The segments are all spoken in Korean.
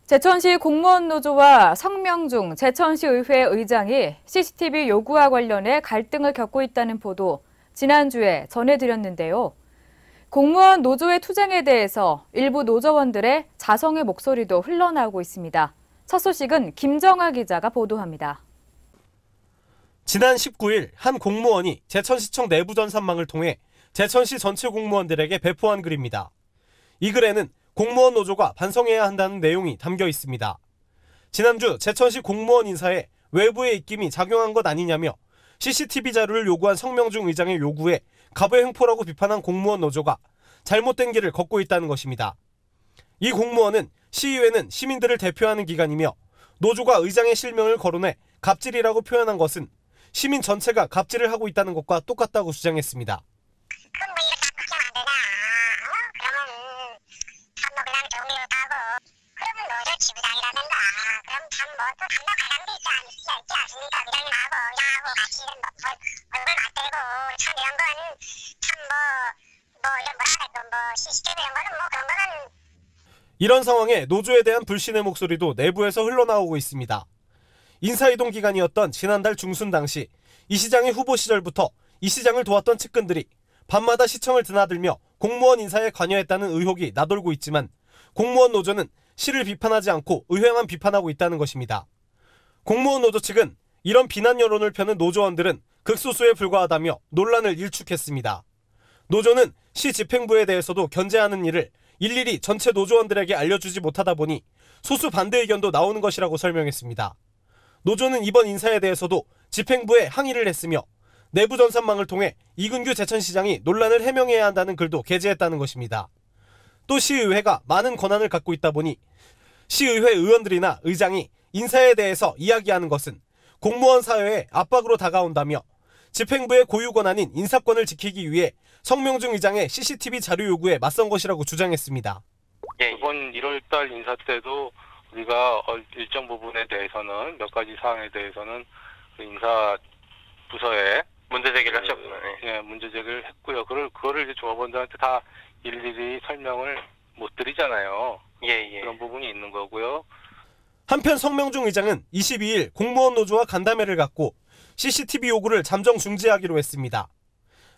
제천시 공무원 노조와 성명중 제천시의회 의장이 CCTV 요구와 관련해 갈등을 겪고 있다는 보도 지난주에 전해드렸는데요. 공무원 노조의 투쟁에 대해서 일부 노조원들의 자성의 목소리도 흘러나오고 있습니다. 첫 소식은 김정아 기자가 보도합니다. 지난 19일 한 공무원이 제천시청 내부 전산망을 통해 제천시 전체 공무원들에게 배포한 글입니다. 이 글에는 공무원 노조가 반성해야 한다는 내용이 담겨 있습니다. 지난주 제천시 공무원 인사에 외부의 입김이 작용한 것 아니냐며 CCTV 자료를 요구한 성명중 의장의 요구에 갑의 횡포라고 비판한 공무원 노조가 잘못된 길을 걷고 있다는 것입니다. 이 공무원은 시의회는 시민들을 대표하는 기관이며 노조가 의장의 실명을 거론해 갑질이라고 표현한 것은 시민 전체가 갑질을 하고 있다는 것과 똑같다고 주장했습니다. 지부장이라든가 그럼 참 뭐 또 담당 과장도 있지 않습니까? 부장님하고 야하고 같이 얼굴 맞대고 참 이런 건 참 이런 뭐라 할까 CCTV 이런 거는 그런 거는. 이런 상황에 노조에 대한 불신의 목소리도 내부에서 흘러나오고 있습니다. 인사이동 기간이었던 지난달 중순 당시 이 시장의 후보 시절부터 이 시장을 도왔던 측근들이 밤마다 시청을 드나들며 공무원 인사에 관여했다는 의혹이 나돌고 있지만 공무원 노조는 시를 비판하지 않고 의회만 비판하고 있다는 것입니다. 공무원 노조 측은 이런 비난 여론을 펴는 노조원들은 극소수에 불과하다며 논란을 일축했습니다. 노조는 시 집행부에 대해서도 견제하는 일을 일일이 전체 노조원들에게 알려주지 못하다 보니 소수 반대 의견도 나오는 것이라고 설명했습니다. 노조는 이번 인사에 대해서도 집행부에 항의를 했으며 내부 전산망을 통해 이근규 제천시장이 논란을 해명해야 한다는 글도 게재했다는 것입니다. 또 시의회가 많은 권한을 갖고 있다 보니 시의회 의원들이나 의장이 인사에 대해서 이야기하는 것은 공무원 사회의 압박으로 다가온다며 집행부의 고유 권한인 인사권을 지키기 위해 성명중 의장의 CCTV 자료 요구에 맞선 것이라고 주장했습니다. 이번 1월달 인사 때도 우리가 일정 부분에 대해서는 몇 가지 사항에 대해서는 그 인사 부서에 문제 제기를 하셨구나. 예, 문제 제기를 했고요. 그거를 이제 조합원들한테 다 일일이 설명을 못 드리잖아요. 그런 부분이 있는 거고요. 한편 성명중 의장은 22일 공무원 노조와 간담회를 갖고 CCTV 요구를 잠정 중지하기로 했습니다.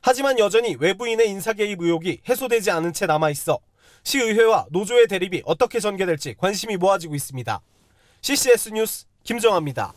하지만 여전히 외부인의 인사 개입 의혹이 해소되지 않은 채 남아있어 시의회와 노조의 대립이 어떻게 전개될지 관심이 모아지고 있습니다. CCS 뉴스 김정아입니다.